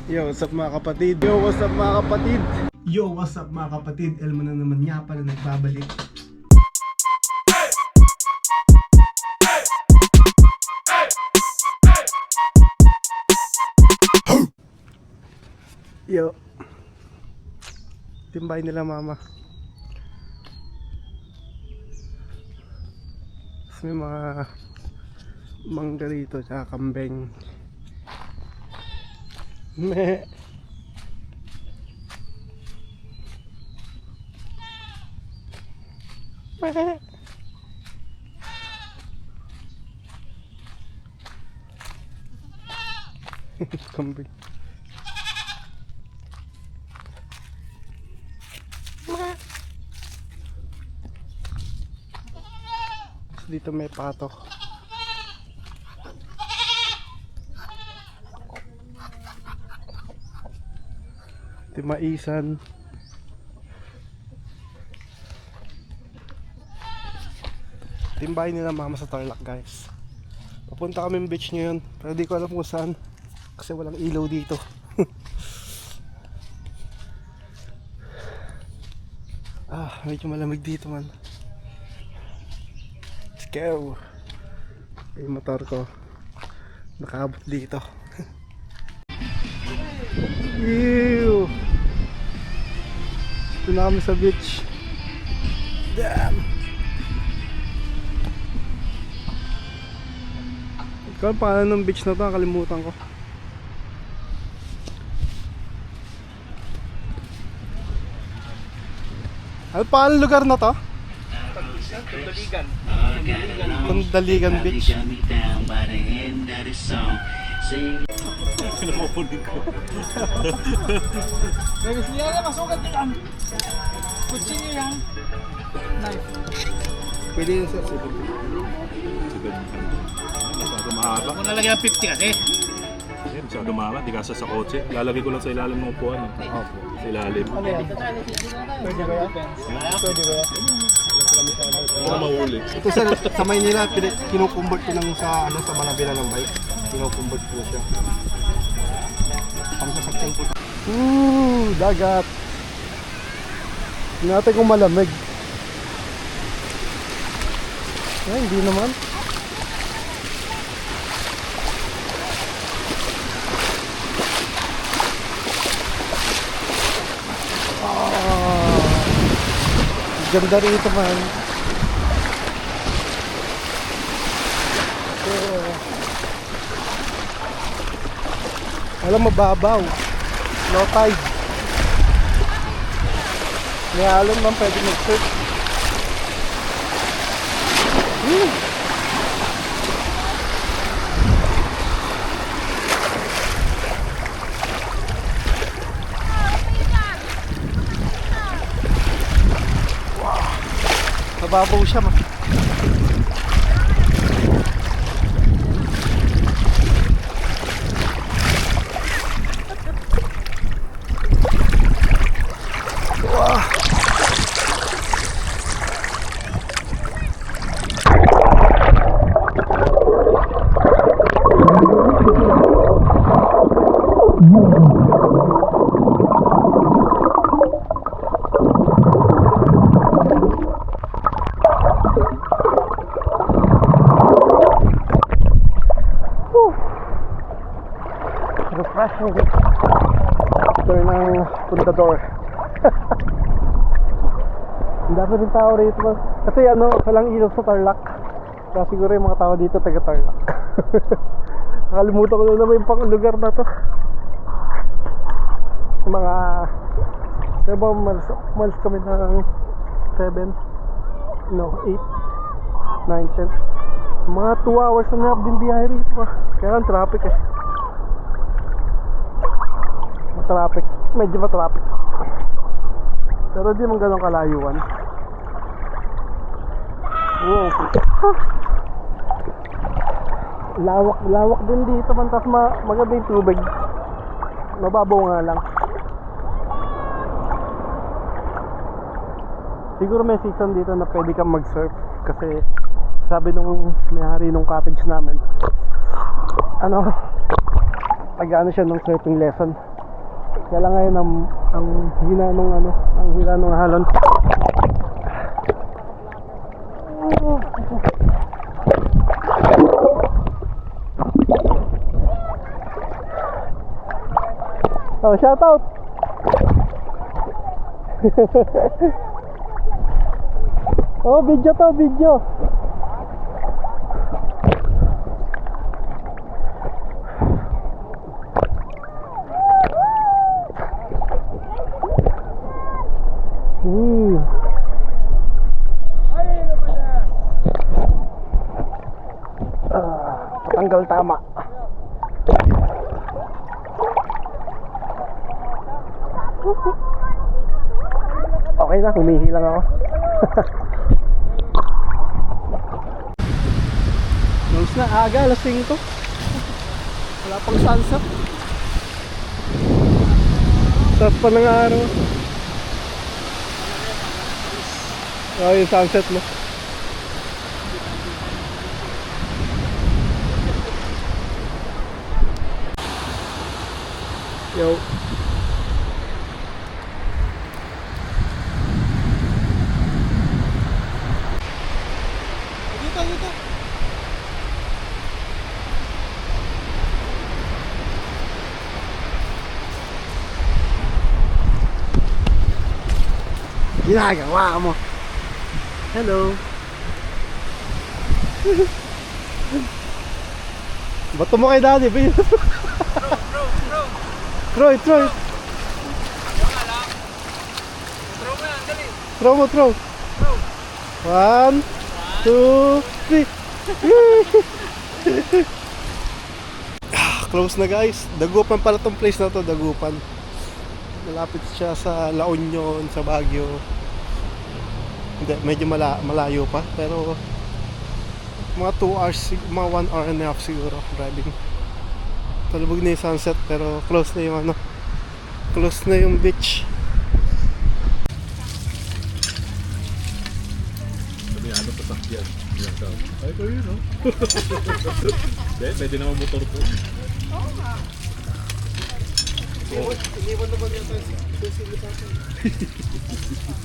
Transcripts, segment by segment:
Yo, what's up mga kapatid? Yo, what's up mga kapatid? Yo, what's up mga kapatid? Elmo na naman nga pala nagbabalik. Yo, timbay nila mama. May mga mangga rito tsaka kambing. Meh. Meh. Kambing. Meh. Dito may pato. Timaisan. Timbay nila mama sa Tarlac guys. Papunta kami beach ngayon pero di ko alam kung saan kasi walang ilaw dito. Medyo malamig dito man. Let's go. Yung motor ko nakaabot dito. Ew. Ito na kami sa beach. Damn. Ikaw ang pangalan ng beach na to, nakalimutan ko. Ano pangalan lugar na to? Kundaligan. Kundaligan Beach. Pinapupunin ko. Guys, niya na masukat yan. Kutsilyo yan. Knife. Pwede yun sir. Masyado mahaba. Ako nalagyan ng 50 kasi. Masyado mahaba. Di kasa sa kotse. Lalagay ko lang sa ilalim ng upuan. Opo. Sa ilalim. Ano yan? Pwede ba yan? Pwede ba yan? Baka mahuli. Ito sir, sa Maynila, kinukumbert ko lang sa, sa Manabila ng bike. Kinukumbert ko siya. Pangsasakyan ko. Dagat. Hindi natin kung malamig. Ay, hindi naman. Ganda rito man. Alam, mababaw. Low tide. May alon man pwede mag-surf. Mababaw siya ma. Refreshing. Ito ng Puntador. Ang dami rin tao rito. Kasi walang ilaw sa Tarlac. Kaya siguro yung mga tao dito taga Tarlac. Nakalimutan ko na naman yung pang lugar na to. Mga kaya ba miles kami ng 7 no 8 9, 10 mga 2 hours na half din biyahe rito. Kaya ang traffic traffic, medyo ma-traffic. Pero di man ganun kalayuan. Wow. Lawak din dito man, tas maganda yung tubig. Mababaw nga lang. Siguro may season dito na pwede kang mag-surf kasi sabi nung may-ari nung cottage namin, taga-ano siya nung surfing lesson. Kaya lang ngayon ang hina nung ano, ang hina nung halon. Oh, shout out. Oh, video to, video. Tanggal tama. Okay na, humihi lang ako. Close na, aga, alas 5. Wala pang sunset. Sarap pa ng araw. Oh, yung sunset mo. Yo. Dito. Ginagawa mo. Hello. Bato mo kay daddy, ba? Troy. Throw mo yan, dali. Throw. 1, 2, 3. Close na guys. Dagupan pala tong place na to, Dagupan. Malapit siya sa La Union, sa Baguio. Hindi, medyo malayo pa. Pero mga 2 hours, mga 1 hour and a half siguro driving. Talubog na yung sunset pero close na yung ano, close na yung beach. Sabi ano pa sakyan. Ay ko yun, no? Pwede naman motor po. Oo nga. Iniwan naman yung susilipasan.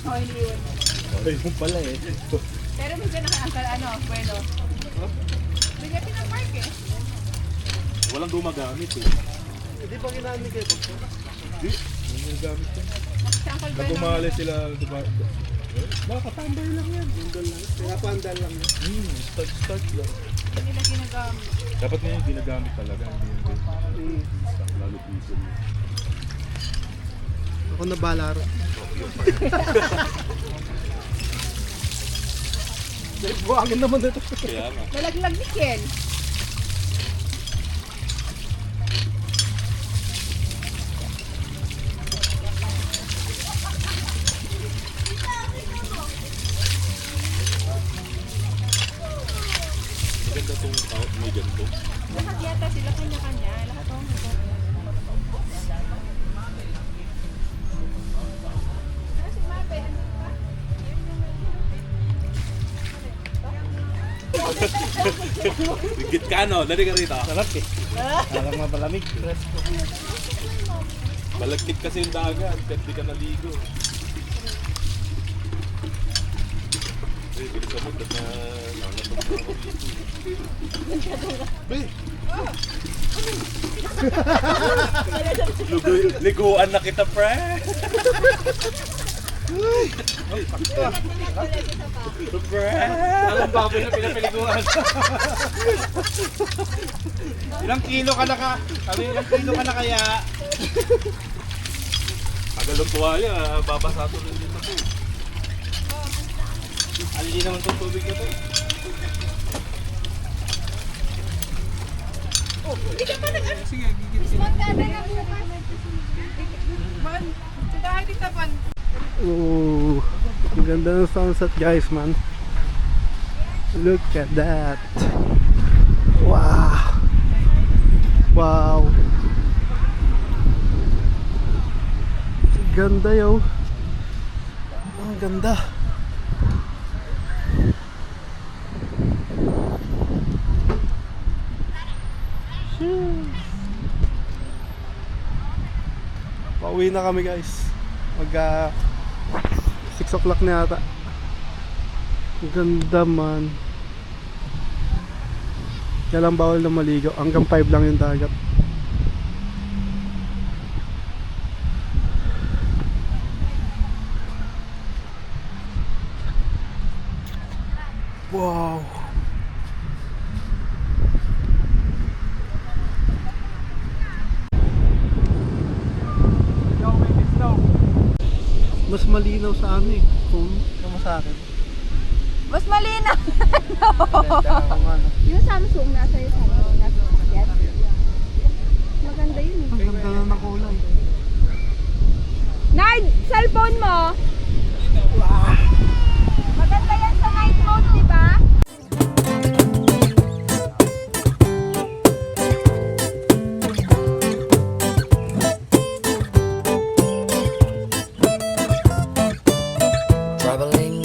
Oo, iniwan mo. Ay, yung pala eh. Pero minsan naka-angkal, bueno. Hindi niya pinapark eh. Walang gumagamit eh. Hindi ba ginamit kayo? Hindi, hindi gumagamit yan. Naka-angkal ba Nagumali sila, diba? Makakatambay lang yan. Kaya pandal lang. Start lang. Hindi nila ginagamit. Dapat ngayon ginagamit talaga. Hindi lalo diesel. Ako na balaro. Buhangin naman dito. Kaya nga. Nalaglag ni Ken. Maganda itong out, may ganito. Lahat yata sila kanya-kanya. Lahat ako nito. Ano si Mape? Ano ba? Rigit ka no? Dali ka rito. Sarap eh. Parang mabalamig. Balagkit kasi yung dagat. Kahit di ka naligo. Eh, bilis ka magkat na nangatog na ako dito. Liguan na kita, pre! Pre! Anong baboy na pinapiliguan? Ilang kilo ka na ka? Sabi, ilang kilo ka na kaya? Tagalong tuwaya, babasa ito rin dito po. Alili naman itong tubig na to. Hindi ka pa nag-ano? Sige, gigit. Magkada na bukas. Man, kahit itapan. Ooh, ang ganda ng sunset guys, man. Look at that. Wow. Wow. Ganda yo. Ang ganda. Pauwi na kami guys. Mag 6 o'clock na yata. Ang ganda man. Kaya lang bawal na maligo. Hanggang 5 lang yung dagat. Wow. Mas malinaw sa ano eh. Kung sa akin. Mas malinaw. Ano. Yung Samsung nasa yung Samsung. Nasa sakyan. Maganda yun eh. Ang ganda na ng kulay. Nard, cellphone mo. Maganda yan sa night mode, di ba? Traveling